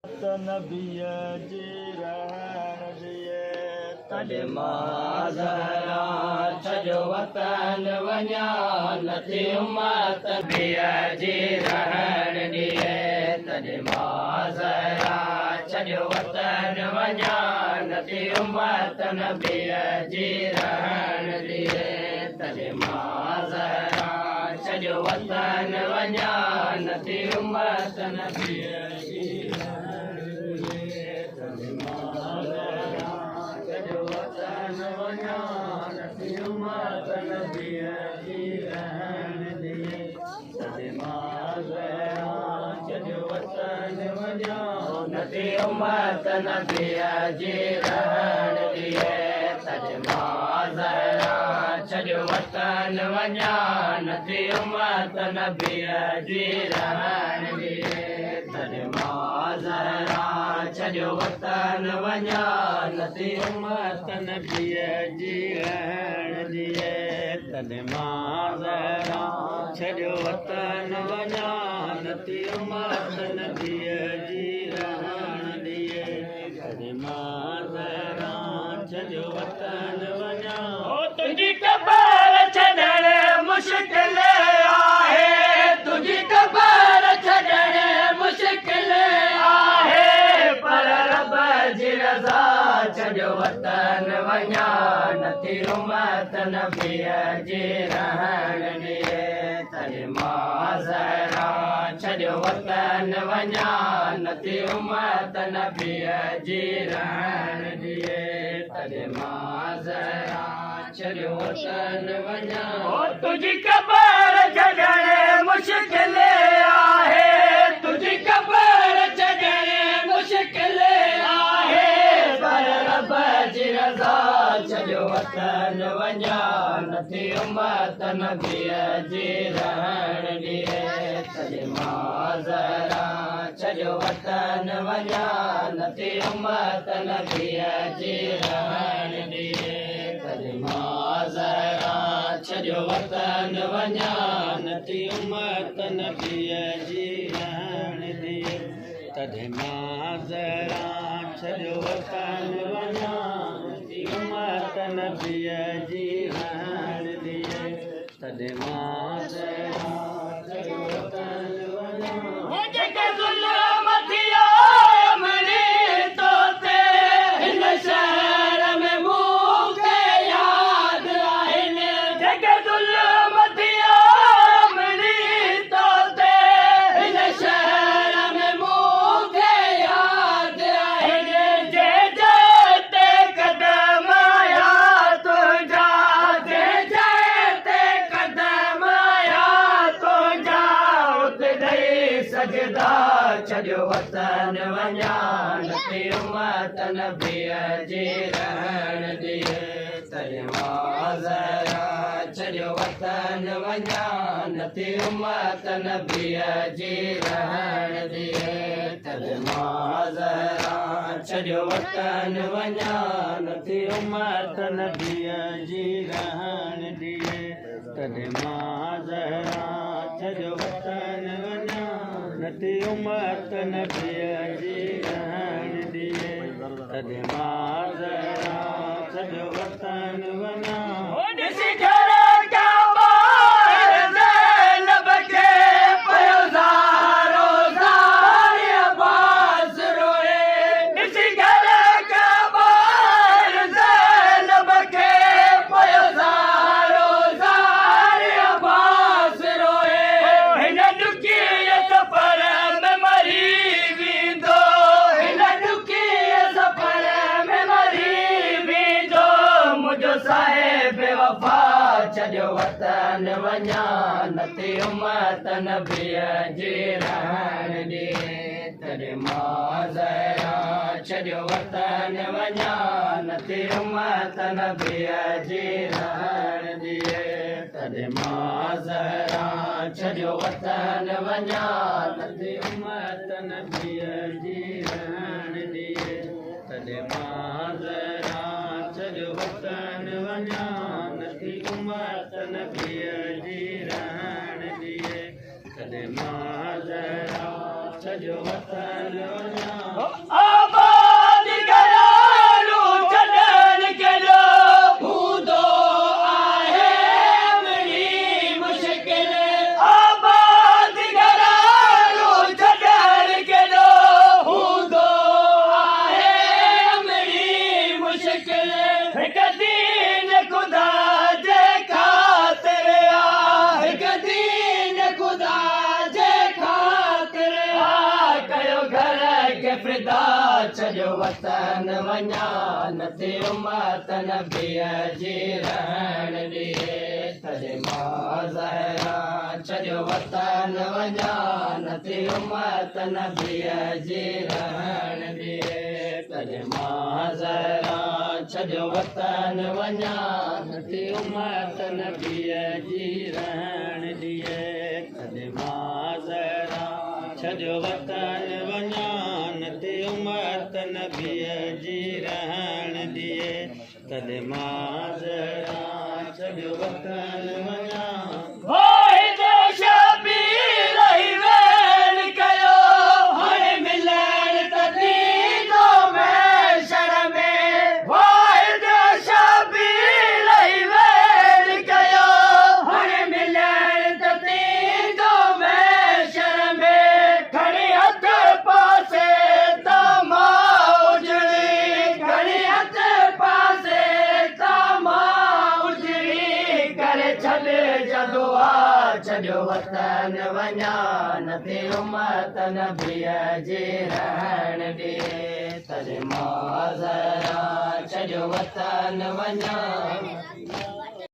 नबीअ जी रहण दिए कलिमा ज़रा छॾो वतन वञा नथी उमत नबीअ जी रहण ॾिए कलिमा ज़रा छॾो वतन वञा नथी उमत नबीअ जी रहण ॾिए कलिमा ज़रा छॾो वतन वञा नथी उमत नबीअ जी नथी उमत नबीअ जी रहण ॾिए कलिमा ज़रा छॾो वतन वञा नथी उमत नबीअ जी रहण ॾिए कलिमा ज़रा छॾो वतन वञा नथी उमत नबीअ जी रहण ॾिए कलिमा ज़रा छॾो वतन वञा नथी उमत नबीअ जी रहण ॾिए कलिमा ज़रा छॾो वतन वञा तुंहिंजी क़बर छॾण मुश्किल आहे तुंहिंजी क़बर छॾण मुश्किल आहे पर रब जी रज़ा छॾो वतन वञा नथी उमत नबीअ जी रहण ॾिए कलिमा ज़रा छॾो वतन वञा नथी उमत नबीअ जी रहण ॾिए कलिमा ज़रा छॾो वतन वञा तुंहिंजी क़बर छॾण मुश्किल आहे तुंहिंजी क़बर छॾण मुश्किल आहे पर रब जी रज़ा छॾो वतन वञा नथी उमत नबीअ जी रहण ॾिए कलिमा ज़रा छॾो वतन वञा नथी उमत नबीअ जी रहण ॾिए कलिमा ज़रा छॾो वतन वञा नथी उमत नबीअ जी रहण ॾिए कलिमा ज़रा छॾो वतन वञा नथी उमत नबीअ जी रहण ॾिए कलिमा ज़रा छॾो वतन वञा जेके ज़ुल्म थी आया मरी तो ते हिन शहर में मूंखे यादि आहिनि जेके ज़ुल्म थी आया मरी तो ते हिन शहर में मूंखे यादि आहिनि जे ते क़दम आया तुंहिंजा जे ते क़दम आया तुंहिंजा उते ॾेई सजदा छॾो वतन वञा नथी उमत नबीअ जी रहण ॾिए कलिमा ज़रा छॾो वतन वञा नथी उमत नबीअ जी रहण ॾिए कलिमा ज़रा छॾो वतन वञा नथी उमत नबीअ जी रहण ॾिए कलिमा ज़रा छॾो वतन वञा नथी उमत नबीअ जी रहण ॾिए कलिमा ज़रा छॾो वतन वञा ॾिसी घर जा ॿार ज़ैनब खे पियो ज़ारो ज़ार अब्बास रोए ॾिसी घर जा ॿार ज़ैनब खे पियो ज़ारो ज़ार अब्बास रोए हिन ॾुखिए सफ़र में मरी वेंदो हिन ॾुखिए सफ़र में मरी वेंदो मुंहिंजो साहिब वफ़ा छॾो वतन वञा नथी उमत नबीअ जी रहण ॾिए कलिमा ज़रा छॾो वतन वञा नथी उमत नबीअ जी रहण ॾिए कलिमा ज़रा छॾो वतन वञा नथी उमत नबीअ जी रहण ॾिए कलिमा ज़रा छॾो वतन वञा नथी उमत नबीअ जी रहण ॾिए कलिमा ज़रा छॾो वतन वञा के फिदा छॾियो वतन वञा नथी उमत नबीअ जी रहण ॾिए तॾहिं मां ज़हरा छॾियो वतन वञा नथी उमत नबीअ जी रहण ॾिए तॾहिं मां ज़हरा छॾियो वतन वञा नथी उमत नबीअ जी रहण ॾिए तॾहिं मां ज़हरा छॾियो वतन वञा नथी उमत नबीअ जी रहण ॾिए तॾहिं मां ज़हरा छॾियो वतन वञा छॾियो वतन वञा नथी उमत नबीअ जी रहण ॾिए तॾहिं मां ज़हरा छॾियो वतन वञा